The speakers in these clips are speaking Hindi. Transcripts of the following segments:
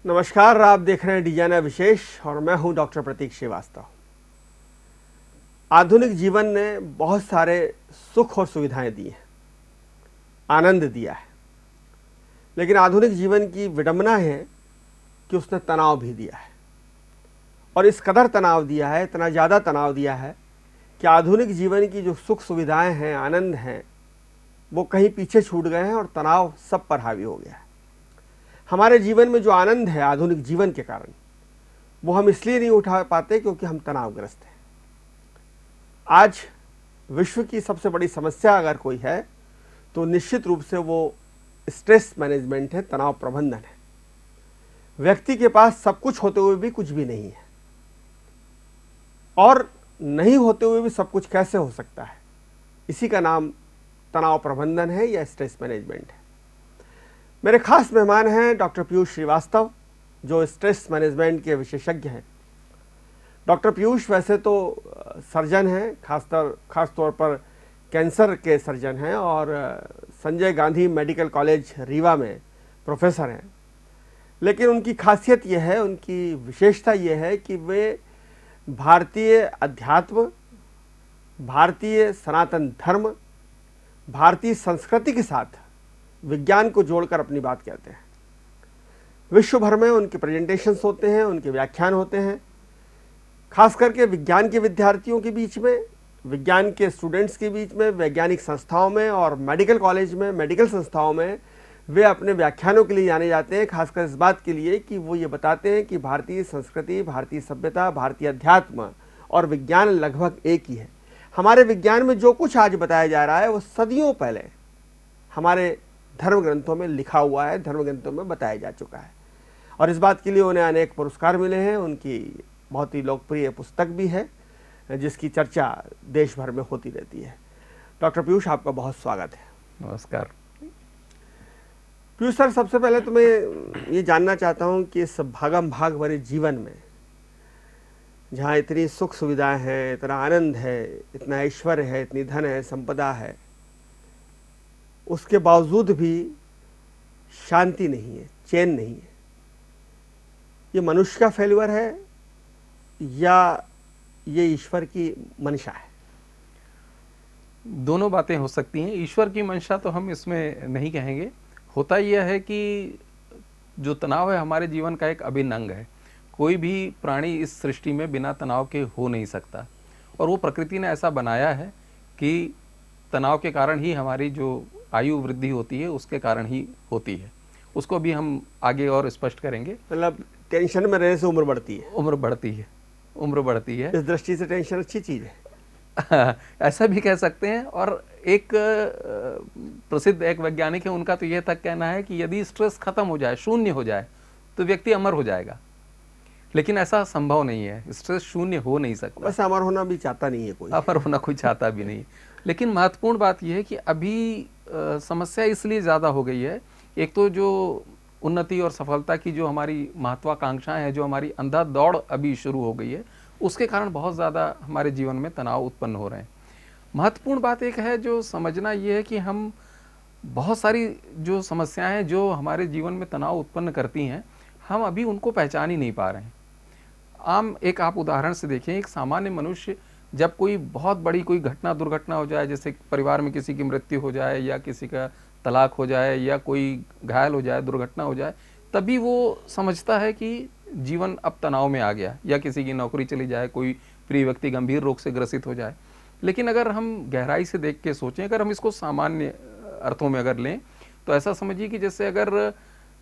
नमस्कार, आप देख रहे हैं डिजाइनर विशेष और मैं हूं डॉक्टर प्रतीक श्रीवास्तव। आधुनिक जीवन ने बहुत सारे सुख और सुविधाएं दी हैं, आनंद दिया है, लेकिन आधुनिक जीवन की विडंबना है कि उसने तनाव भी दिया है। और इस कदर तनाव दिया है, इतना ज़्यादा तनाव दिया है कि आधुनिक जीवन की जो सुख सुविधाएं हैं, आनंद हैं, वो कहीं पीछे छूट गए हैं और तनाव सब पर हावी हो गया है। हमारे जीवन में जो आनंद है आधुनिक जीवन के कारण, वो हम इसलिए नहीं उठा पाते क्योंकि हम तनावग्रस्त हैं। आज विश्व की सबसे बड़ी समस्या अगर कोई है तो निश्चित रूप से वो स्ट्रेस मैनेजमेंट है, तनाव प्रबंधन है। व्यक्ति के पास सब कुछ होते हुए भी कुछ भी नहीं है, और नहीं होते हुए भी सब कुछ कैसे हो सकता है, इसी का नाम तनाव प्रबंधन है या स्ट्रेस मैनेजमेंट है। मेरे खास मेहमान हैं डॉक्टर पीयूष श्रीवास्तव, जो स्ट्रेस मैनेजमेंट के विशेषज्ञ हैं। डॉक्टर पीयूष वैसे तो सर्जन हैं, खास तौर पर कैंसर के सर्जन हैं और संजय गांधी मेडिकल कॉलेज रीवा में प्रोफेसर हैं। लेकिन उनकी खासियत यह है, उनकी विशेषता यह है कि वे भारतीय अध्यात्म, भारतीय सनातन धर्म, भारतीय संस्कृति के साथ विज्ञान को जोड़कर अपनी बात कहते हैं। विश्व भर में उनके प्रेजेंटेशंस होते हैं, उनके व्याख्यान होते हैं, खास करके विज्ञान के विद्यार्थियों के बीच में, विज्ञान के स्टूडेंट्स के बीच में, वैज्ञानिक संस्थाओं में और मेडिकल कॉलेज में, मेडिकल संस्थाओं में वे अपने व्याख्यानों के लिए जाने जाते हैं। खासकर इस बात के लिए कि वो ये बताते हैं कि भारतीय संस्कृति, भारतीय सभ्यता, भारतीय अध्यात्म और विज्ञान लगभग एक ही है। हमारे विज्ञान में जो कुछ आज बताया जा रहा है वो सदियों पहले हमारे धर्म ग्रंथों में लिखा हुआ है, धर्म ग्रंथों में बताया जा चुका है। और इस बात के लिए उन्हें अनेक पुरस्कार मिले हैं। उनकी बहुत ही लोकप्रिय पुस्तक भी है जिसकी चर्चा देश भर में होती रहती है। डॉक्टर पीयूष, आपका बहुत स्वागत है। नमस्कार। पीयूष सर, सबसे पहले तो मैं ये जानना चाहता हूँ कि इस भागम भाग भरे जीवन में, जहाँ इतनी सुख सुविधाएं हैं, इतना आनंद है, इतना ऐश्वर्य है, इतनी धन है, संपदा है, उसके बावजूद भी शांति नहीं है, चैन नहीं है। ये मनुष्य का फेल्यूर है या ये ईश्वर की मंशा है? दोनों बातें हो सकती हैं। ईश्वर की मंशा तो हम इसमें नहीं कहेंगे। होता यह है कि जो तनाव है हमारे जीवन का एक अभिन्न अंग है। कोई भी प्राणी इस सृष्टि में बिना तनाव के हो नहीं सकता, और वो प्रकृति ने ऐसा बनाया है कि तनाव के कारण ही हमारी जो आयु वृद्धि होती है उसके कारण ही होती है। उसको भी हम आगे और स्पष्ट करेंगे। मतलब टेंशन में रहने से उम्र बढ़ती है? उम्र बढ़ती है। इस दृष्टि से टेंशन अच्छी चीज़ है। ऐसा भी कह सकते हैं। और एक प्रसिद्ध एक वैज्ञानिक है, उनका तो यह तक कहना है कि यदि स्ट्रेस खत्म हो जाए, शून्य हो जाए, तो व्यक्ति अमर हो जाएगा। लेकिन ऐसा संभव नहीं है, स्ट्रेस शून्य हो नहीं सकता। वैसे अमर होना भी चाहता नहीं है कोई, अमर होना कोई चाहता भी नहीं। लेकिन महत्वपूर्ण बात यह है कि अभी समस्या इसलिए ज़्यादा हो गई है। एक तो जो उन्नति और सफलता की जो हमारी महत्वाकांक्षाएं हैं, जो हमारी अंधा दौड़ अभी शुरू हो गई है, उसके कारण बहुत ज़्यादा हमारे जीवन में तनाव उत्पन्न हो रहे हैं। महत्वपूर्ण बात एक है जो समझना ये है कि हम बहुत सारी जो समस्याएं हैं जो हमारे जीवन में तनाव उत्पन्न करती हैं, हम अभी उनको पहचान ही नहीं पा रहे हैं। एक आप उदाहरण से देखें, एक सामान्य मनुष्य जब कोई बहुत बड़ी कोई दुर्घटना हो जाए, जैसे परिवार में किसी की मृत्यु हो जाए या किसी का तलाक हो जाए या कोई घायल हो जाए, दुर्घटना हो जाए, तभी वो समझता है कि जीवन अब तनाव में आ गया, या किसी की नौकरी चली जाए, कोई प्रिय व्यक्ति गंभीर रोग से ग्रसित हो जाए। लेकिन अगर हम गहराई से देख के सोचें, अगर हम इसको सामान्य अर्थों में अगर लें, तो ऐसा समझिए कि जैसे अगर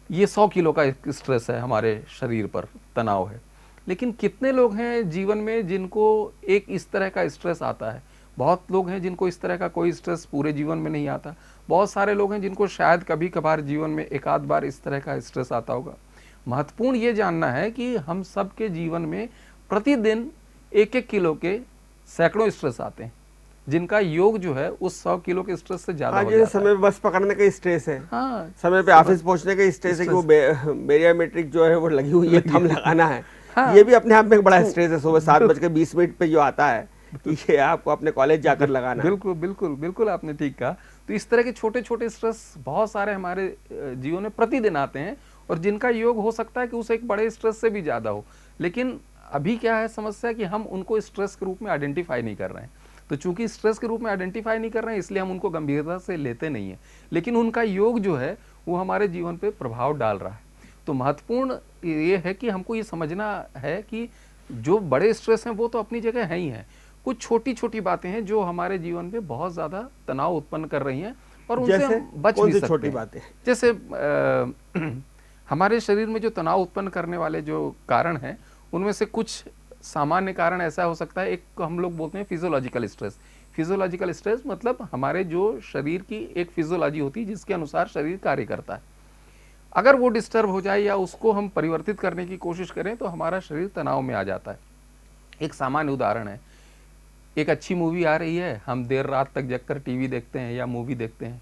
ये 100 किलो का एक स्ट्रेस है हमारे शरीर पर, तनाव है, लेकिन कितने लोग हैं जीवन में जिनको एक इस तरह का स्ट्रेस आता है? बहुत लोग हैं जिनको इस तरह का कोई स्ट्रेस पूरे जीवन में नहीं आता। बहुत सारे लोग हैं जिनको शायद कभी कभार जीवन में एक आध बार इस तरह का स्ट्रेस आता होगा। महत्वपूर्ण ये जानना है कि हम सब के जीवन में प्रतिदिन 1-1 किलो के सैकड़ों स्ट्रेस आते हैं, जिनका योग जो है उस 100 किलो के स्ट्रेस से ज्यादा हो जाता है। समय पे बस पकड़ने का स्ट्रेस है, हाँ, समय पे ऑफिस पहुंचने का स्ट्रेस है कि वो बैरियोमेट्रिक जो है वो लगी हुई है, थंब लगाना है। हाँ, ये भी अपने आप में एक बड़ा स्ट्रेस है। सुबह 7:20 पे जो आता है कि ये आपको अपने कॉलेज जाकर लगाना है। बिल्कुल बिल्कुल बिल्कुल, आपने ठीक कहा। तो इस तरह के छोटे छोटे स्ट्रेस बहुत सारे हमारे जीवन में प्रतिदिन आते हैं, और जिनका योग हो सकता है कि उस एक बड़े स्ट्रेस से भी ज़्यादा हो। लेकिन अभी क्या है समस्या कि हम उनको स्ट्रेस के रूप में आइडेंटिफाई नहीं कर रहे हैं। तो चूंकि स्ट्रेस के रूप में आइडेंटिफाई नहीं कर रहे हैं इसलिए हम उनको गंभीरता से लेते नहीं हैं, लेकिन उनका योग जो है वो हमारे जीवन पे प्रभाव डाल रहा है। तो महत्वपूर्ण ये है कि हमको ये समझना है कि जो बड़े स्ट्रेस हैं वो तो अपनी जगह है ही हैं, कुछ छोटी छोटी बातें हैं जो हमारे जीवन में बहुत ज़्यादा तनाव उत्पन्न कर रही हैं और उनसे जैसे हम बच कौन भी सी सकते छोटी हैं। बातें? जैसे हमारे शरीर में जो तनाव उत्पन्न करने वाले जो कारण हैं उनमें से कुछ सामान्य कारण ऐसा हो सकता है, एक हम लोग बोलते हैं फिजियोलॉजिकल स्ट्रेस। फिजियोलॉजिकल स्ट्रेस मतलब हमारे जो शरीर की एक फिजियोलॉजी होती है जिसके अनुसार शरीर कार्य करता है, अगर वो डिस्टर्ब हो जाए या उसको हम परिवर्तित करने की कोशिश करें तो हमारा शरीर तनाव में आ जाता है। एक सामान्य उदाहरण है, एक अच्छी मूवी आ रही है, हम देर रात तक जगकर टीवी देखते हैं या मूवी देखते हैं।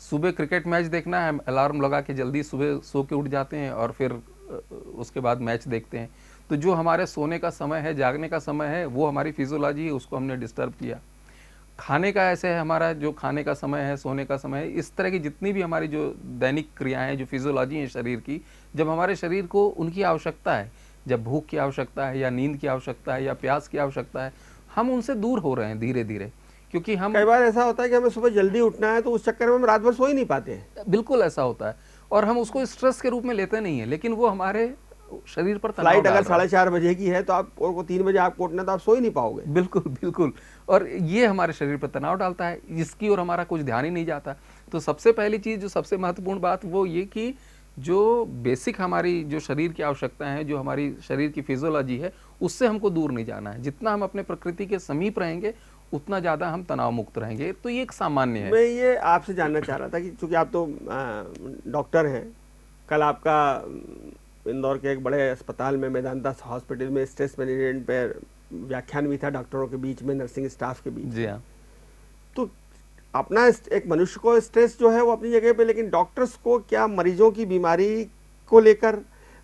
सुबह क्रिकेट मैच देखना है, हम अलार्म लगा के जल्दी सुबह सो के उठ जाते हैं और फिर उसके बाद मैच देखते हैं। तो जो हमारे सोने का समय है, जागने का समय है, वो हमारी फिजियोलॉजी है, उसको हमने डिस्टर्ब किया। खाने का ऐसे है, हमारा जो खाने का समय है, सोने का समय है, इस तरह की जितनी भी हमारी जो दैनिक क्रियाएं, जो फिजियोलॉजी है शरीर की, जब हमारे शरीर को उनकी आवश्यकता है, जब भूख की आवश्यकता है या नींद की आवश्यकता है या प्यास की आवश्यकता है, हम उनसे दूर हो रहे हैं धीरे धीरे, क्योंकि हम कई बार ऐसा होता है कि हमें सुबह जल्दी उठना है तो उस चक्कर में हम रात भर सो ही नहीं पाते हैं। बिल्कुल ऐसा होता है और हम उसको स्ट्रेस के रूप में लेते नहीं है, लेकिन वो हमारे शरीर पर तनाव फ्लाइट डाल अगर रहा है। 4:30 बजे की है तो आप को 3 बजे आपको उठना, तो आप सो ही नहीं पाओगे। बिल्कुल बिल्कुल, और ये हमारे शरीर पर तनाव डालता है, जिसकी ओर हमारा कुछ ध्यान ही नहीं जाता। तो सबसे पहली चीज़, जो सबसे महत्वपूर्ण बात वो ये कि जो बेसिक हमारी जो शरीर की आवश्यकताएं हैं, जो हमारी शरीर की फिजियोलॉजी है, उससे हमको दूर नहीं जाना है। जितना हम अपने प्रकृति के समीप रहेंगे उतना ज़्यादा हम तनाव मुक्त रहेंगे। तो ये एक सामान्य है। मैं ये आपसे जानना चाह रहा था कि चूंकि आप तो डॉक्टर हैं, कल आपका इंदौर के एक बड़े अस्पताल में, मेदांता हॉस्पिटल में स्ट्रेस मैनेजमेंट पर व्याख्यान भी था डॉक्टरों के बीच में, नर्सिंग स्टाफ के बीच। जी हाँ। तो अपना एक मनुष्य को स्ट्रेस जो है वो अपनी जगह पे, लेकिन डॉक्टर्स को क्या मरीजों की बीमारी को लेकर,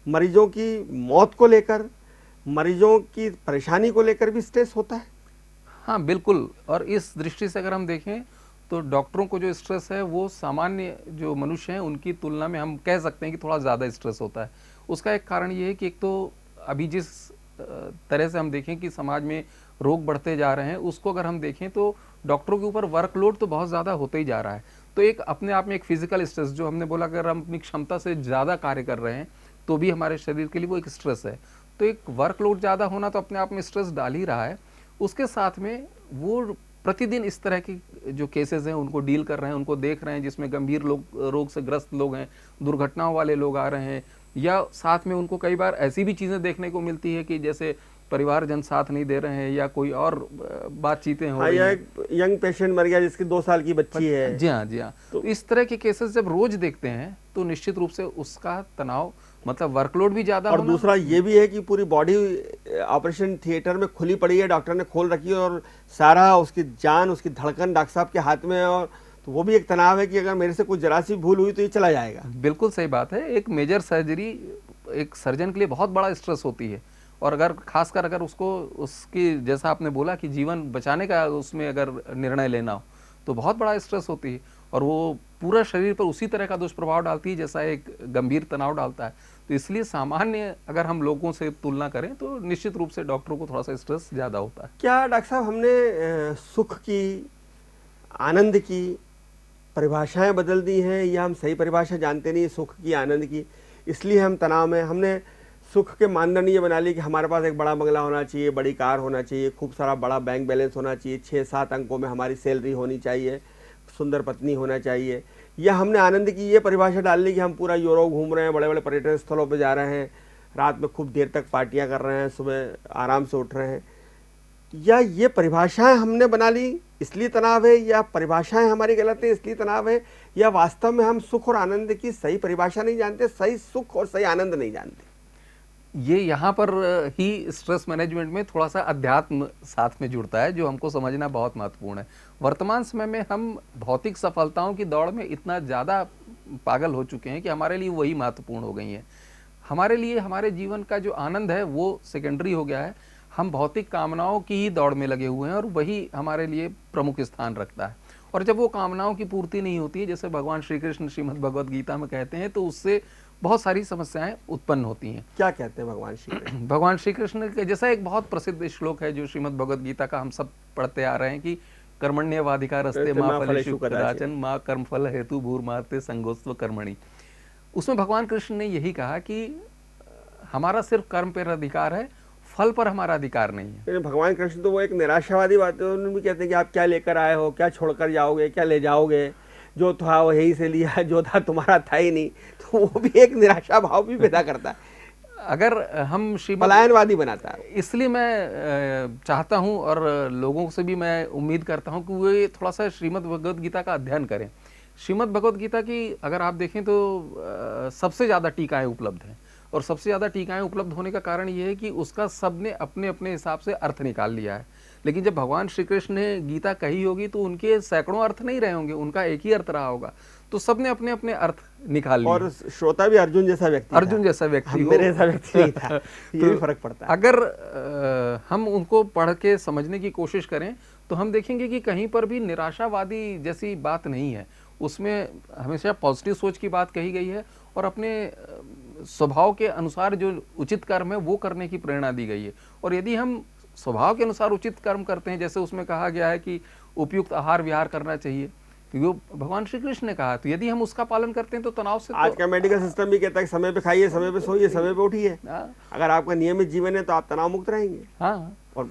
मरीजों की मौत को लेकर, मरीजों की परेशानी को लेकर भी स्ट्रेस होता है? हाँ बिल्कुल, और इस दृष्टि से अगर हम देखें तो डॉक्टरों को जो स्ट्रेस है वो सामान्य जो मनुष्य हैं उनकी तुलना में हम कह सकते हैं कि थोड़ा ज़्यादा स्ट्रेस होता है। उसका एक कारण ये है कि एक तो अभी जिस तरह से हम देखें कि समाज में रोग बढ़ते जा रहे हैं, उसको अगर हम देखें तो डॉक्टरों के ऊपर वर्कलोड तो बहुत ज़्यादा होते ही जा रहा है। तो एक अपने आप में एक फिजिकल स्ट्रेस, जो हमने बोला अगर हम अपनी क्षमता से ज़्यादा कार्य कर रहे हैं तो भी हमारे शरीर के लिए वो एक स्ट्रेस है। तो एक वर्कलोड ज़्यादा होना तो अपने आप में स्ट्रेस डाल ही रहा है। उसके साथ में वो प्रतिदिन इस तरह की जो केसेस हैं उनको डील कर रहे हैं, उनको देख रहे हैं, जिसमें गंभीर रोग से ग्रस्त लोग हैं, दुर्घटनाओं वाले लोग आ रहे हैं, या साथ में उनको कई बार ऐसी भी चीज़ें देखने को मिलती है कि जैसे परिवारजन साथ नहीं दे रहे हैं या कोई और बातचीतें हो रही हैं। एक यंग पेशेंट मर गया जिसकी 2 साल की बच्ची है। जी हाँ, जी हाँ। तो इस तरह के केसेस जब रोज देखते हैं तो निश्चित रूप से उसका तनाव, मतलब वर्कलोड भी ज़्यादा और होना। दूसरा ये भी है कि पूरी बॉडी ऑपरेशन थिएटर में खुली पड़ी है, डॉक्टर ने खोल रखी है और सारा उसकी जान, उसकी धड़कन डॉक्टर साहब के हाथ में है, और तो वो भी एक तनाव है कि अगर मेरे से कुछ जरा सी भूल हुई तो ये चला जाएगा। बिल्कुल सही बात है। एक मेजर सर्जरी एक सर्जन के लिए बहुत बड़ा स्ट्रेस होती है, और अगर खासकर अगर उसको उसकी, जैसा आपने बोला कि जीवन बचाने का उसमें अगर निर्णय लेना हो तो बहुत बड़ा स्ट्रेस होती है, और वो पूरा शरीर पर उसी तरह का दुष्प्रभाव डालती है जैसा एक गंभीर तनाव डालता है। तो इसलिए सामान्य अगर हम लोगों से तुलना करें तो निश्चित रूप से डॉक्टरों को थोड़ा सा स्ट्रेस ज़्यादा होता है। क्या डॉक्टर साहब हमने सुख की, आनंद की परिभाषाएं बदल दी हैं, या हम सही परिभाषा जानते नहीं सुख की, आनंद की, इसलिए हम तनाव में? हमने सुख के मानदंड ये बना लिए कि हमारे पास एक बड़ा बंगला होना चाहिए, बड़ी कार होना चाहिए, खूब सारा बड़ा बैंक बैलेंस होना चाहिए, 6-7 अंकों में हमारी सैलरी होनी चाहिए, सुंदर पत्नी होना चाहिए। या हमने आनंद की ये परिभाषा डाल ली कि हम पूरा यूरोप घूम रहे हैं, बड़े बड़े पर्यटन स्थलों पर जा रहे हैं, रात में खूब देर तक पार्टियां कर रहे हैं, सुबह आराम से उठ रहे हैं। या ये परिभाषाएं हमने बना ली इसलिए तनाव है, या परिभाषाएं हमारी गलत है इसलिए तनाव है, या वास्तव में हम सुख और आनंद की सही परिभाषा नहीं जानते, सही सुख और सही आनंद नहीं जानते? ये यहाँ पर ही स्ट्रेस मैनेजमेंट में थोड़ा सा अध्यात्म साथ में जुड़ता है, जो हमको समझना बहुत महत्वपूर्ण है। वर्तमान समय में हम भौतिक सफलताओं की दौड़ में इतना ज़्यादा पागल हो चुके हैं कि हमारे लिए वही महत्वपूर्ण हो गई हैं। हमारे लिए हमारे जीवन का जो आनंद है वो सेकेंडरी हो गया है। हम भौतिक कामनाओं की ही दौड़ में लगे हुए हैं और वही हमारे लिए प्रमुख स्थान रखता है। और जब वो कामनाओं की पूर्ति नहीं होती है, जैसे भगवान श्री कृष्ण श्रीमद् भगवद गीता में कहते हैं, तो उससे बहुत सारी समस्याएं उत्पन्न होती हैं। क्या कहते हैं भगवान श्री कृष्ण? भगवान श्री कृष्ण के जैसा एक बहुत प्रसिद्ध श्लोक है जो श्रीमद् भगवद गीता का हम सब पढ़ते आ रहे हैं कि कर्मण्येवाधिकारस्ते मा फलेषु कदाचन मा कर्मफल हेतु भूर्मार्ते संगोस्त्व कर्मणि। उसमें भगवान कृष्ण ने यही कहा कि हमारा सिर्फ कर्म पर अधिकार है, फल पर हमारा अधिकार नहीं है। लेकिन भगवान कृष्ण तो वो एक निराशावादी बात है, उन्होंने भी कहते हैं कि आप क्या लेकर आए हो, क्या छोड़कर जाओगे, क्या ले जाओगे, जो था वो यहीं से लिया, जो था तुम्हारा था ही नहीं। तो वो भी एक निराशा भाव भी पैदा करता है, अगर हम पलायनवादी बनाता है। इसलिए मैं चाहता हूं और लोगों से भी मैं उम्मीद करता हूं कि वे थोड़ा सा श्रीमद् भगवद गीता का अध्ययन करें। श्रीमद् भगवद गीता की अगर आप देखें तो सबसे ज़्यादा टीकाएं उपलब्ध हैं, और सबसे ज़्यादा टीकाएं उपलब्ध होने का कारण ये है कि उसका सबने अपने अपने हिसाब से अर्थ निकाल लिया है। लेकिन जब भगवान श्री कृष्ण ने गीता कही होगी तो उनके सैकड़ों अर्थ नहीं रहे होंगे, उनका एक ही अर्थ रहा होगा, तो सबने अपने अपने अर्थ निकाल लिए। और श्रोता भी अर्जुन जैसा व्यक्ति था। अर्जुन जैसा व्यक्ति हो, मेरे जैसा व्यक्ति नहीं था। ये भी फर्क पड़ता है। अगर हम उनको पढ़ के समझने की कोशिश करें तो हम देखेंगे कि कहीं पर भी निराशावादी जैसी बात नहीं है। उसमें हमेशा पॉजिटिव सोच की बात कही गई है और अपने स्वभाव के अनुसार जो उचित कर्म है वो करने की प्रेरणा दी गई है। और यदि हम स्वभाव के अनुसार उचित कर्म करते हैं, जैसे उसमें कहा गया है कि उपयुक्त आहार विहार करना चाहिए, क्योंकि वो भगवान श्री कृष्ण ने कहा, तो यदि हम उसका पालन करते हैं तो तनाव से आज का मेडिकल सिस्टम भी कहता है कि समय पे खाइए, समय पे सोइए, समय पे उठिए। अगर आपका नियमित जीवन है तो आप तनाव मुक्त रहेंगे। हाँ, और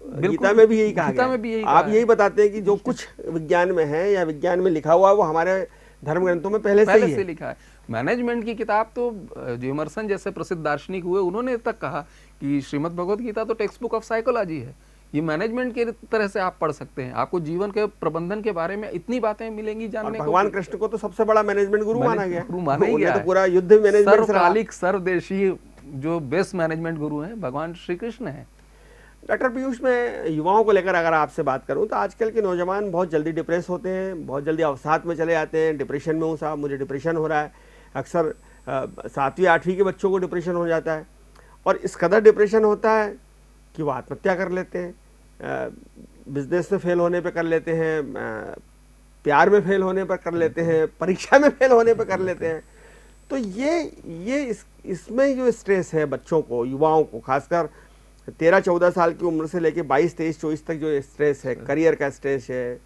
गीता में भी यही कहा गया है। आप यही बताते हैं कि जो कुछ विज्ञान में है या विज्ञान में लिखा हुआ है वो हमारे धर्म ग्रंथों में पहले से लिखा है। मैनेजमेंट की किताब तो जो इमर्सन जैसे प्रसिद्ध दार्शनिक हुए उन्होंने तक कहा कि श्रीमद् भगवद गीता तो टेक्स्ट बुक ऑफ साइकोलॉजी है, ये मैनेजमेंट के तरह से आप पढ़ सकते हैं। आपको जीवन के प्रबंधन के बारे में इतनी बातें मिलेंगी जानने को। भगवान कृष्ण को तो सबसे बड़ा मैनेजमेंट गुरु माना गया। तो पूरा युद्ध मैनेजमेंट, सर्वकालिक सर्वदेशीय जो बेस्ट मैनेजमेंट गुरु हैं भगवान श्री कृष्ण है। डॉक्टर पीयूष, मैं युवाओं को लेकर अगर आपसे बात करूं तो आजकल के नौजवान बहुत जल्दी डिप्रेस होते हैं, बहुत जल्दी अवसाद में चले जाते हैं। डिप्रेशन में हूँ साहब, मुझे डिप्रेशन हो रहा है। अक्सर 7वीं 8वीं के बच्चों को डिप्रेशन हो जाता है, और इस कदर डिप्रेशन होता है कि वो आत्महत्या कर लेते हैं, बिजनेस में फेल होने पे कर लेते हैं, प्यार में फेल होने पर कर लेते हैं, परीक्षा में फेल होने पर कर लेते हैं। तो ये इसमें जो स्ट्रेस है बच्चों को, युवाओं को, खासकर 13-14 साल की उम्र से लेके 22, 23, 24 तक जो स्ट्रेस है, करियर का स्ट्रेस है,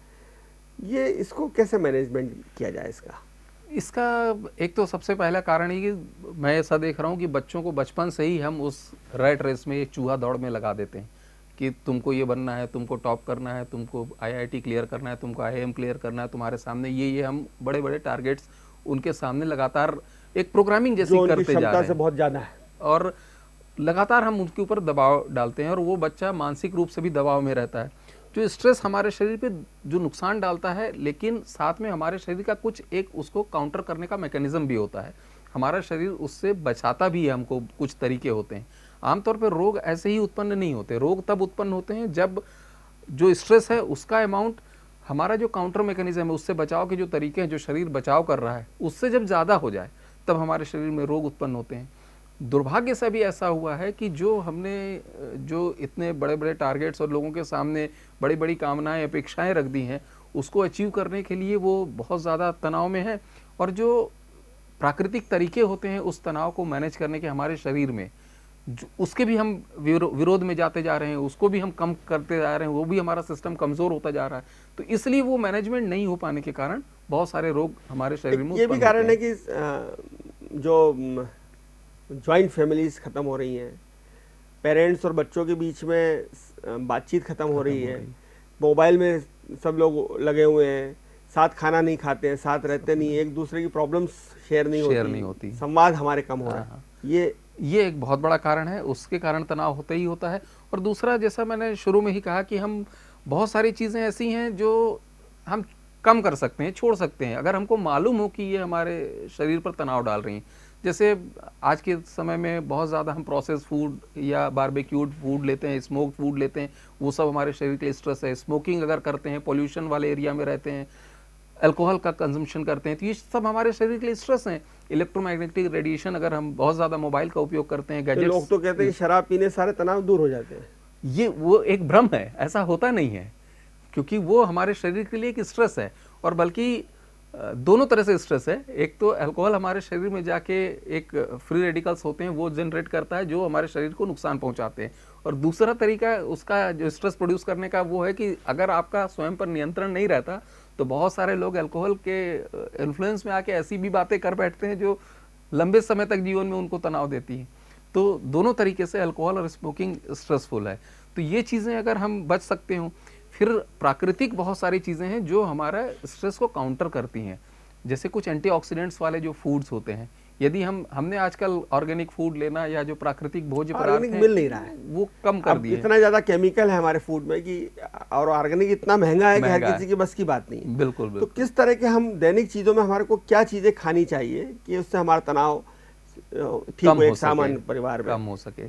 ये इसको कैसे मैनेजमेंट किया जाए? इसका एक तो सबसे पहला कारण है कि मैं ऐसा देख रहा हूँ कि बच्चों को बचपन से ही हम उस रैट रेस में, एक चूहा दौड़ में लगा देते हैं कि तुमको ये बनना है, तुमको टॉप करना है, तुमको IIT क्लियर करना है, तुमको IIM क्लियर करना है, तुम्हारे सामने ये हम बड़े बड़े टारगेट्स उनके सामने लगातार एक प्रोग्रामिंग जैसी करते जा रहे हैं, से बहुत ज़्यादा है, और लगातार हम उनके ऊपर दबाव डालते हैं और वो बच्चा मानसिक रूप से भी दबाव में रहता है। जो स्ट्रेस हमारे शरीर पे जो नुकसान डालता है, लेकिन साथ में हमारे शरीर का कुछ एक उसको काउंटर करने का मैकेनिज्म भी होता है। हमारा शरीर उससे बचाता भी है हमको, कुछ तरीके होते हैं। आमतौर पर रोग ऐसे ही उत्पन्न नहीं होते। रोग तब उत्पन्न होते हैं जब जो स्ट्रेस है उसका अमाउंट, हमारा जो काउंटर मैकेनिज्म है, उससे बचाव के जो तरीके हैं, जो शरीर बचाव कर रहा है, उससे जब ज़्यादा हो जाए तब हमारे शरीर में रोग उत्पन्न होते हैं। दुर्भाग्य से भी ऐसा हुआ है कि जो हमने जो इतने बड़े बड़े टारगेट्स और लोगों के सामने बड़ी बड़ी कामनाएं, अपेक्षाएं रख दी हैं, उसको अचीव करने के लिए वो बहुत ज़्यादा तनाव में है, और जो प्राकृतिक तरीके होते हैं उस तनाव को मैनेज करने के हमारे शरीर में, उसके भी हम विरोध में जाते जा रहे हैं, उसको भी हम कम करते जा रहे हैं, वो भी हमारा सिस्टम कमज़ोर होता जा रहा है। तो इसलिए वो मैनेजमेंट नहीं हो पाने के कारण बहुत सारे रोग हमारे शरीर में। ये भी कारण है कि जो जॉइंट फैमिलीज ख़त्म हो रही हैं, पेरेंट्स और बच्चों के बीच में बातचीत ख़त्म हो रही है, मोबाइल में सब लोग लगे हुए हैं, साथ खाना नहीं खाते हैं, साथ रहते नहीं, एक दूसरे की प्रॉब्लम्स शेयर नहीं होती, संवाद हमारे कम हो रहा है। ये एक बहुत बड़ा कारण है, उसके कारण तनाव होता ही होता है। और दूसरा, जैसा मैंने शुरू में ही कहा कि हम बहुत सारी चीज़ें ऐसी हैं जो हम कम कर सकते हैं, छोड़ सकते हैं, अगर हमको मालूम हो कि ये हमारे शरीर पर तनाव डाल रही हैं। जैसे आज के समय में बहुत ज़्यादा हम प्रोसेस फूड या बारबेक्यूड फूड लेते हैं, स्मोक्ड फूड लेते हैं, वो सब हमारे शरीर के लिए स्ट्रेस है। स्मोकिंग अगर करते हैं, पोल्यूशन वाले एरिया में रहते हैं, अल्कोहल का कंजम्पशन करते हैं, तो ये सब हमारे शरीर के लिए स्ट्रेस हैं। इलेक्ट्रोमैग्नेटिक रेडिएशन, अगर हम बहुत ज़्यादा मोबाइल का उपयोग करते हैं, गैजेट्स, लोग तो कहते हैं कि शराब पीने सारे तनाव दूर हो जाते हैं। ये वो एक भ्रम है, ऐसा होता नहीं है, क्योंकि वो हमारे शरीर के लिए एक स्ट्रेस है। और बल्कि दोनों तरह से स्ट्रेस है। एक तो अल्कोहल हमारे शरीर में जाके एक फ्री रेडिकल्स होते हैं वो जनरेट करता है जो हमारे शरीर को नुकसान पहुंचाते हैं, और दूसरा तरीका उसका जो स्ट्रेस प्रोड्यूस करने का वो है कि अगर आपका स्वयं पर नियंत्रण नहीं रहता तो बहुत सारे लोग अल्कोहल के इन्फ्लुएंस में आके ऐसी भी बातें कर बैठते हैं जो लंबे समय तक जीवन में उनको तनाव देती हैं। तो दोनों तरीके से अल्कोहल और स्मोकिंग स्ट्रेसफुल है। तो ये चीज़ें अगर हम बच सकते हो, फिर प्राकृतिक बहुत सारी चीज़ें हैं जो हमारा स्ट्रेस को काउंटर करती हैं, जैसे कुछ एंटीऑक्सीडेंट्स वाले जो फूड्स होते हैं। यदि हमने आजकल ऑर्गेनिक फूड लेना या जो प्राकृतिक भोज्य पदार्थ ऑर्गेनिक हैं मिल नहीं रहा है, वो कम कर दिए। इतना ज्यादा केमिकल है हमारे फूड में कि, और ऑर्गेनिक इतना महंगा है कि हर किसी की बस की बात नहीं है। बिल्कुल तो किस तरह के हम दैनिक चीजों में हमारे को क्या चीजें खानी चाहिए कि उससे हमारा तनाव ठीक हो, एक सामान्य परिवार में कम हो सके।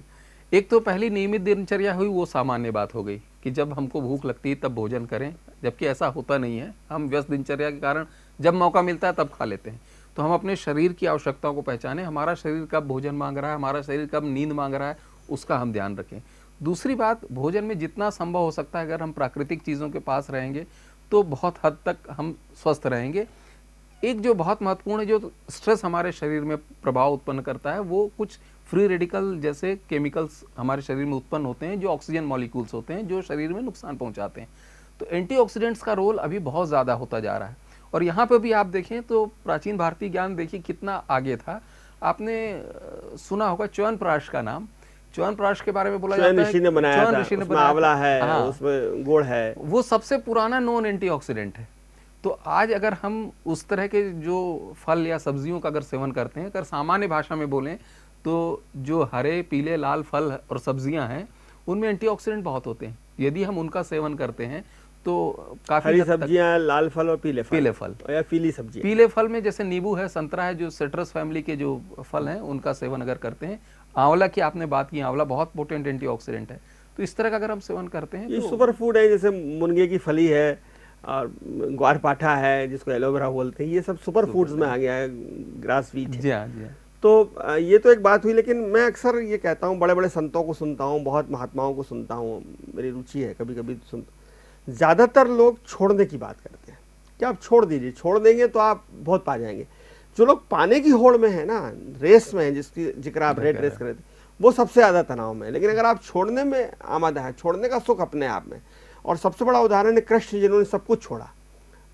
एक तो पहली नियमित दिनचर्या हुई, वो सामान्य बात हो गई कि जब हमको भूख लगती है तब भोजन करें, जबकि ऐसा होता नहीं है। हम व्यस्त दिनचर्या के कारण जब मौका मिलता है तब खा लेते हैं। तो हम अपने शरीर की आवश्यकताओं को पहचानें, हमारा शरीर कब भोजन मांग रहा है, हमारा शरीर कब नींद मांग रहा है, उसका हम ध्यान रखें। दूसरी बात, भोजन में जितना संभव हो सकता है अगर हम प्राकृतिक चीज़ों के पास रहेंगे तो बहुत हद तक हम स्वस्थ रहेंगे। एक जो बहुत महत्वपूर्ण है, जो स्ट्रेस हमारे शरीर में प्रभाव उत्पन्न करता है, वो कुछ फ्री रेडिकल जैसे केमिकल्स हमारे शरीर में उत्पन्न होते हैं जो ऑक्सीजन मॉलिक्यूल्स होते हैं जो शरीर में नुकसान पहुंचाते हैं। तो एंटीऑक्सीडेंट्स का रोल अभी बहुत ज़्यादा होता जा रहा है, और यहाँ पर भी आप देखें तो प्राचीन भारतीय ज्ञान देखिए कितना आगे था। आपने सुना होगा च्यवनप्राश का नाम। च्यवनप्राश के बारे में बोला जाता है ऋषि ने बनाया था, उसमें आंवला है, हाँ, उसमें गुड़ है, वो सबसे पुराना नॉन एंटीऑक्सीडेंट है। तो आज अगर हम उस तरह के जो फल या सब्जियों का अगर सेवन करते हैं, अगर सामान्य भाषा में बोलें तो जो हरे पीले लाल फल और सब्जियां हैं उनमें एंटीऑक्सीडेंट बहुत होते हैं। यदि हम उनका सेवन करते हैं तो काफी हरी सब्जियां, लाल फल और पीले फल या पीली सब्जी। पीले फल में जैसे नींबू है, संतरा है, जो सिट्रस फैमिली के जो फल हैं उनका सेवन अगर करते हैं। आंवला की आपने बात की, आंवला बहुत पोटेंट एंटीऑक्सीडेंट है। तो इस तरह का अगर हम सेवन करते हैं ये तो सुपर फूड है, जैसे मुनगे की फली है और ग्वारपाठा है जिसको एलोवेरा बोलते हैं, ये सब सुपर फूड्स में आ गया है, ग्रास वीट है। जी हाँ, जी हाँ। तो ये तो एक बात हुई, लेकिन मैं अक्सर ये कहता हूँ, बड़े बड़े संतों को सुनता हूँ, बहुत महात्माओं को सुनता हूँ, मेरी रुचि है, कभी कभी सुनता हूँ, ज़्यादातर लोग छोड़ने की बात करते हैं कि आप छोड़ दीजिए, छोड़ देंगे तो आप बहुत पा जाएंगे। जो लोग पाने की होड़ में है ना, रेस में है, जिसकी जिक्र आप रेड रेस कर रहे थे, वो सबसे ज़्यादा तनाव में है। लेकिन अगर आप छोड़ने में आमादा है, छोड़ने का सुख अपने आप में, और सबसे बड़ा उदाहरण है कृष्ण, जिन्होंने सब कुछ छोड़ा,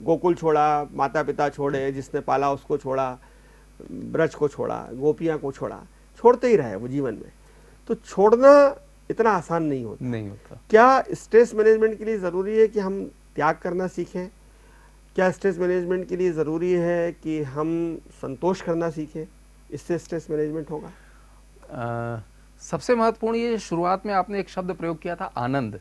गोकुल छोड़ा, माता पिता छोड़े, जिसने पाला उसको छोड़ा, ब्रज को छोड़ा, गोपियाँ को छोड़ा, छोड़ते ही रहे वो जीवन में। तो छोड़ना इतना आसान नहीं होता। क्या स्ट्रेस मैनेजमेंट के लिए ज़रूरी है कि हम त्याग करना सीखें? क्या स्ट्रेस मैनेजमेंट के लिए ज़रूरी है कि हम संतोष करना सीखें? इससे स्ट्रेस मैनेजमेंट होगा? सबसे महत्वपूर्ण, ये शुरुआत में आपने एक शब्द प्रयोग किया था, आनंद।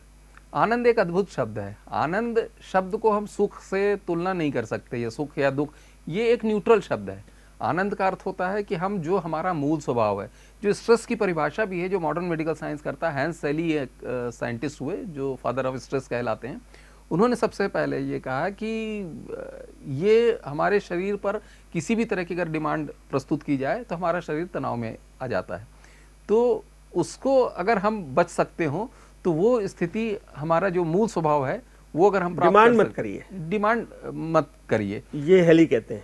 आनंद एक अद्भुत शब्द है। आनंद शब्द को हम सुख से तुलना नहीं कर सकते, ये सुख या दुख, ये एक न्यूट्रल शब्द है। आनंद का अर्थ होता है कि हम जो हमारा मूल स्वभाव है, जो स्ट्रेस की परिभाषा भी है जो मॉडर्न मेडिकल साइंस करता है। हैंस सेली एक साइंटिस्ट हुए जो फादर ऑफ स्ट्रेस कहलाते हैं। उन्होंने सबसे पहले ये कहा कि ये हमारे शरीर पर किसी भी तरह की अगर डिमांड प्रस्तुत की जाए तो हमारा शरीर तनाव में आ जाता है। तो उसको अगर हम बच सकते हो तो वो स्थिति, हमारा जो मूल स्वभाव है वो अगर हम डिमांड मत करिए, ये हेली कहते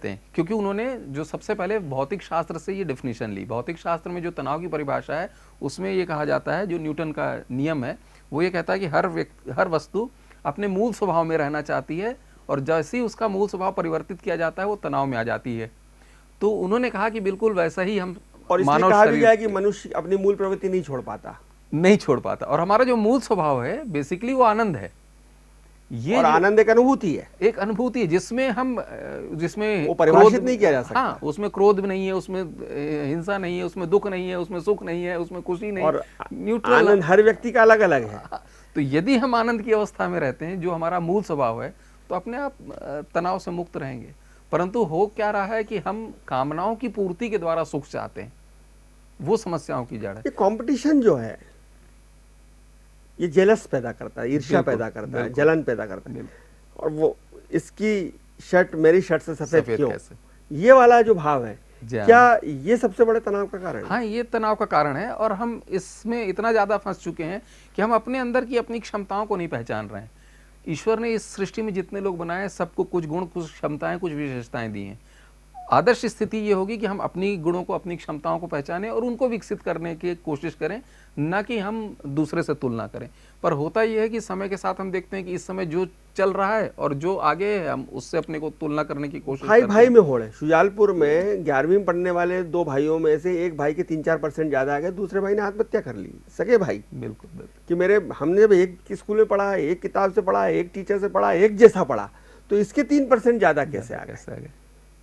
हैं, क्योंकि उन्होंने जो सबसे पहले भौतिक शास्त्र से ये डेफिनेशन ली। भौतिक शास्त्र में जो तनाव की परिभाषा है उसमें ये कहा जाता है, जो न्यूटन का नियम है वो ये कहता है कि हर वस्तु अपने मूल स्वभाव में रहना चाहती है, और जैसे ही उसका मूल स्वभाव परिवर्तित किया जाता है वो तनाव में आ जाती है। तो उन्होंने कहा कि बिल्कुल वैसा ही हम, और इसलिए कहा भी गया कि मनुष्य अपनी मूल प्रवृत्ति नहीं छोड़ पाता, और हमारा जो मूल स्वभाव है बेसिकली वो आनंद है। ये और आनंद एक अनुभूति है, जिसमें वो परिभाषित नहीं किया जा सकता। हाँ, उसमें क्रोध नहीं है, उसमें हिंसा नहीं है, उसमें दुख नहीं है, उसमें सुख नहीं है, उसमें खुशी नहीं है, न्यूट्रल। आनंद हर व्यक्ति का अलग अलग है। तो यदि हम आनंद की अवस्था में रहते हैं, जो हमारा मूल स्वभाव है, तो अपने आप तनाव से मुक्त रहेंगे। परंतु हो क्या रहा है कि हम कामनाओं की पूर्ति के द्वारा सुख चाहते हैं, वो समस्याओं की जड़ है। ये कंपटीशन जो है ये जेलस पैदा करता है, ईर्ष्या पैदा करता है, जलन पैदा करता है। और वो इसकी शर्ट मेरी शर्ट से सफेद क्यों, ये वाला जो भाव है, क्या ये सबसे बड़े तनाव का कारण है? हाँ, ये तनाव का कारण है, और हम इसमें इतना ज्यादा फंस चुके हैं कि हम अपने अंदर की अपनी क्षमताओं को नहीं पहचान रहे हैं। ईश्वर ने इस सृष्टि में जितने लोग बनाए हैं, सबको कुछ गुण, कुछ क्षमताएं, कुछ विशेषताएं दी हैं। आदर्श स्थिति ये होगी कि हम अपनी गुणों को, अपनी क्षमताओं को पहचानें और उनको विकसित करने की कोशिश करें, ना कि हम दूसरे से तुलना करें। पर होता यह है कि समय के साथ हम देखते हैं कि इस समय जो चल रहा है और जो आगे है, हम उससे अपने को तुलना करने की कोशिश भाई करते भाई हैं। में होड़ है। शुजालपुर में 11वीं में पढ़ने वाले 2 भाइयों में से एक भाई के 3-4% ज्यादा आ गए, दूसरे भाई ने आत्महत्या कर ली, सगे भाई। बिल्कुल बिल्कुल। कि हमने जब एक स्कूल में पढ़ा, एक किताब से पढ़ा, एक टीचर से पढ़ा, एक जैसा पढ़ा, तो इसके 3% ज्यादा कैसे आ गए?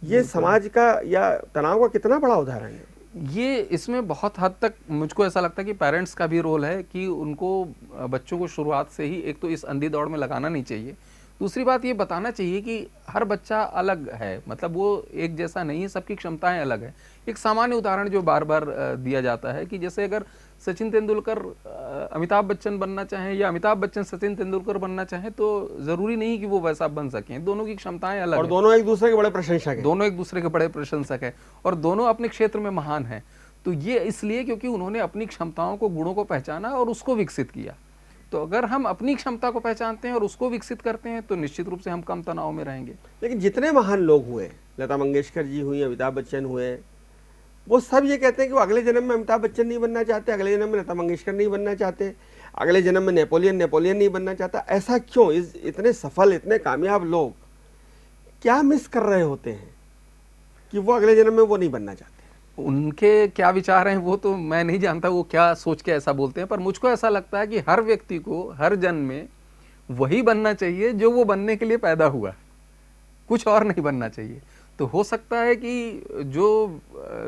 ये समाज का या तनाव का कितना बड़ा उदाहरण है। ये इसमें बहुत हद तक मुझको ऐसा लगता है कि पेरेंट्स का भी रोल है कि उनको बच्चों को शुरुआत से ही एक तो इस अंधी दौड़ में लगाना नहीं चाहिए। दूसरी बात ये बताना चाहिए कि हर बच्चा अलग है, मतलब वो एक जैसा नहीं है, सबकी क्षमताएं अलग है। एक सामान्य उदाहरण जो बार बार दिया जाता है कि जैसे अगर सचिन तेंदुलकर अमिताभ बच्चन बनना चाहें या अमिताभ बच्चन सचिन तेंदुलकर बनना चाहें, तो जरूरी नहीं कि वो वैसा बन सकें। दोनों की क्षमताएं अलग और हैं। दोनों एक दूसरे के बड़े प्रशंसक हैं। दोनों एक दूसरे के बड़े प्रशंसक हैं और दोनों अपने क्षेत्र में महान हैं। तो ये इसलिए क्योंकि उन्होंने अपनी क्षमताओं को, गुणों को पहचाना और उसको विकसित किया। तो अगर हम अपनी क्षमता को पहचानते हैं और उसको विकसित करते हैं तो निश्चित रूप से हम कम तनाव में रहेंगे। लेकिन जितने महान लोग हुए, लता मंगेशकर जी हुई, अमिताभ बच्चन हुए, वो सब ये कहते हैं कि वो अगले जन्म में अमिताभ बच्चन नहीं बनना चाहते, अगले जन्म में लता मंगेशकर नहीं बनना चाहते, अगले जन्म में नेपोलियन नहीं बनना चाहता। ऐसा क्यों? इतने सफल, इतने कामयाब लोग क्या मिस कर रहे होते हैं कि वो अगले जन्म में वो नहीं बनना चाहते? उनके क्या विचार हैं वो तो मैं नहीं जानता, वो क्या सोच के ऐसा बोलते हैं। पर मुझको ऐसा लगता है कि हर व्यक्ति को हर जन्म में वही बनना चाहिए जो वो बनने के लिए पैदा हुआ, कुछ और नहीं बनना चाहिए। तो हो सकता है कि जो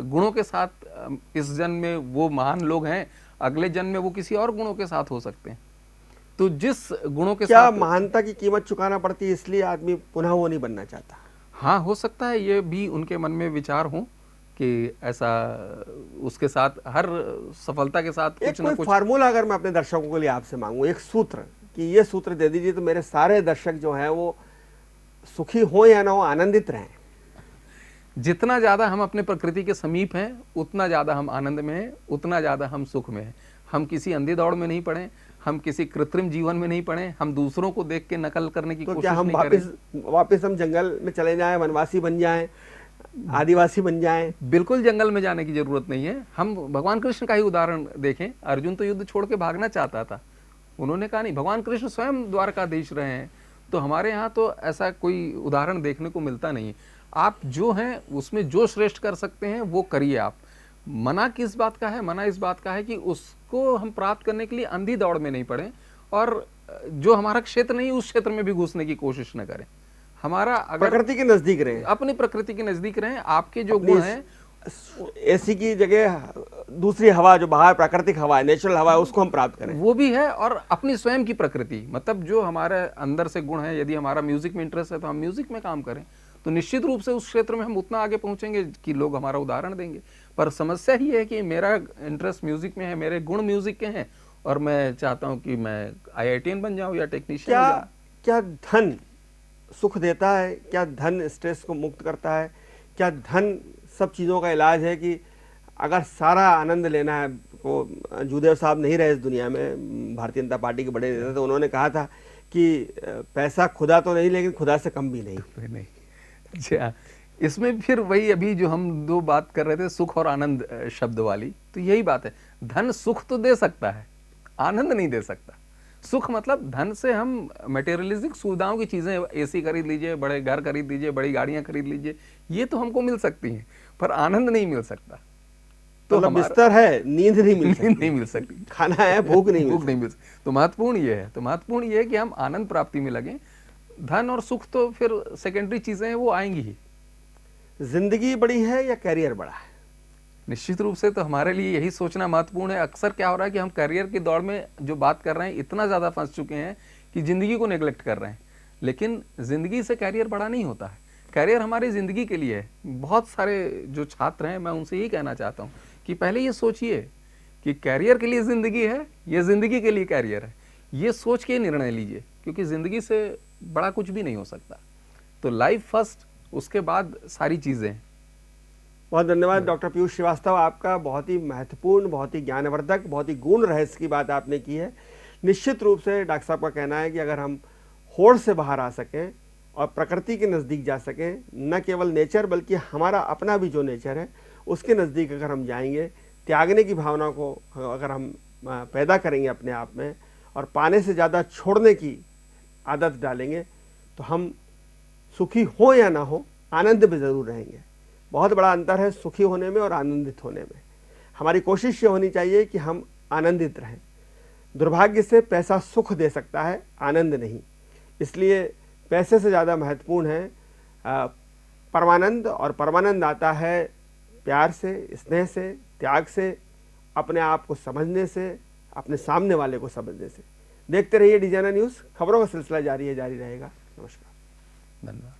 गुणों के साथ इस जन्म में वो महान लोग हैं, अगले जन्म में वो किसी और गुणों के साथ हो सकते हैं। तो जिस गुणों के क्या साथ महानता की कीमत चुकाना पड़ती है, इसलिए आदमी पुनः वो नहीं बनना चाहता? हाँ, हो सकता है ये भी उनके मन में विचार हो कि ऐसा उसके साथ हर सफलता के साथ एक कुछ ना कोई कुछ फार्मूला अगर मैं अपने दर्शकों के लिए आपसे मांगूं, एक सूत्र कि ये सूत्र दे दीजिए तो मेरे सारे दर्शक जो हैं वो सुखी हो या ना हो, आनंदित रहें। जितना ज़्यादा हम अपने प्रकृति के समीप हैं उतना ज़्यादा हम आनंद में हैं, उतना ज़्यादा हम सुख में हैं। हम किसी अंधी दौड़ में नहीं पड़े, हम किसी कृत्रिम जीवन में नहीं पड़े, हम दूसरों को देख के नकल करने की तो कोशिश क्या हम नहीं करें। वापस हम जंगल में चले जाएं, वनवासी बन जाएं, आदिवासी बन जाएं? बिल्कुल जंगल में जाने की जरूरत नहीं है। हम भगवान कृष्ण का ही उदाहरण देखें। अर्जुन तो युद्ध छोड़ के भागना चाहता था, उन्होंने कहा नहीं, भगवान कृष्ण स्वयं द्वारकाधीश रहे हैं। तो हमारे यहाँ तो ऐसा कोई उदाहरण देखने को मिलता नहीं है। आप जो हैं उसमें जो श्रेष्ठ कर सकते हैं वो करिए। आप मना किस बात का है? मना इस बात का है कि उसको हम प्राप्त करने के लिए अंधी दौड़ में नहीं पड़े और जो हमारा क्षेत्र नहीं उस क्षेत्र में भी घुसने की कोशिश न करें। हमारा अगर प्रकृति के नजदीक रहें, अपनी प्रकृति के नजदीक रहें, आपके जो गुण हैं एसी की जगह दूसरी हवा जो बाहर प्राकृतिक हवा है, नेचुरल हवा है, उसको हम प्राप्त करें। वो भी है और अपनी स्वयं की प्रकृति, मतलब जो हमारे अंदर से गुण है। यदि हमारा म्यूजिक में इंटरेस्ट है तो हम म्यूजिक में काम करें, तो निश्चित रूप से उस क्षेत्र में हम उतना आगे पहुंचेंगे कि लोग हमारा उदाहरण देंगे। पर समस्या ही है कि मेरा इंटरेस्ट म्यूजिक में है, मेरे गुण म्यूजिक के हैं और मैं चाहता हूं कि मैं IITian बन जाऊं या टेक्नीशियन बन जाऊं। क्या धन सुख देता है? क्या धन स्ट्रेस को मुक्त करता है? क्या धन सब चीज़ों का इलाज है? कि अगर सारा आनंद लेना है, को जूदेव साहब नहीं रहे इस दुनिया में, भारतीय जनता पार्टी के बड़े नेता थे, उन्होंने कहा था कि पैसा खुदा तो नहीं लेकिन खुदा से कम भी नहीं। अच्छा, इसमें फिर वही अभी जो हम दो बात कर रहे थे, सुख और आनंद शब्द वाली, तो यही बात है। धन सुख तो दे सकता है, आनंद नहीं दे सकता। सुख मतलब धन से हम मटेरियलिस्टिक सुविधाओं की चीजें, AC खरीद लीजिए, बड़े घर खरीद लीजिए, बड़ी गाड़ियां खरीद लीजिए, ये तो हमको मिल सकती हैं, पर आनंद नहीं मिल सकता। तो बिस्तर है, नींद नहीं मिल सकती, खाना है, भूख नहीं मिल सकती। तो महत्वपूर्ण ये है, कि हम आनंद प्राप्ति में लगें। धन और सुख तो फिर सेकेंडरी चीजें हैं, वो आएंगी ही। जिंदगी बड़ी है या कैरियर बड़ा है? निश्चित रूप से तो हमारे लिए यही सोचना महत्वपूर्ण है। अक्सर क्या हो रहा है कि हम करियर की दौड़ में जो बात कर रहे हैं इतना ज़्यादा फंस चुके हैं कि ज़िंदगी को नेग्लेक्ट कर रहे हैं। लेकिन ज़िंदगी से कैरियर बड़ा नहीं होता है। कैरियर हमारी ज़िंदगी के लिए है। बहुत सारे जो छात्र हैं, मैं उनसे यही कहना चाहता हूँ कि पहले ये सोचिए कि कैरियर के लिए ज़िंदगी है या ज़िंदगी के लिए कैरियर है। ये सोच के निर्णय लीजिए, क्योंकि ज़िंदगी से बड़ा कुछ भी नहीं हो सकता। तो लाइफ फर्स्ट, उसके बाद सारी चीज़ें। बहुत धन्यवाद डॉक्टर पीयूष श्रीवास्तव, आपका बहुत ही महत्वपूर्ण, बहुत ही ज्ञानवर्धक, बहुत ही गूढ़ रहस्य की बात आपने की है। निश्चित रूप से डॉक्टर साहब का कहना है कि अगर हम होड़ से बाहर आ सकें और प्रकृति के नज़दीक जा सकें, न केवल नेचर बल्कि हमारा अपना भी जो नेचर है उसके नज़दीक अगर हम जाएंगे, त्यागने की भावना को अगर हम पैदा करेंगे अपने आप में और पाने से ज़्यादा छोड़ने की आदत डालेंगे, तो हम सुखी हो या ना हो आनंद में ज़रूर रहेंगे। बहुत बड़ा अंतर है सुखी होने में और आनंदित होने में। हमारी कोशिश ये होनी चाहिए कि हम आनंदित रहें। दुर्भाग्य से पैसा सुख दे सकता है, आनंद नहीं। इसलिए पैसे से ज़्यादा महत्वपूर्ण है परमानंद, और परमानंद आता है प्यार से, स्नेह से, त्याग से, अपने आप को समझने से, अपने सामने वाले को समझने से। देखते रहिए डिजाइनर न्यूज़, खबरों का सिलसिला जारी है, जारी रहेगा। नमस्कार, धन्यवाद।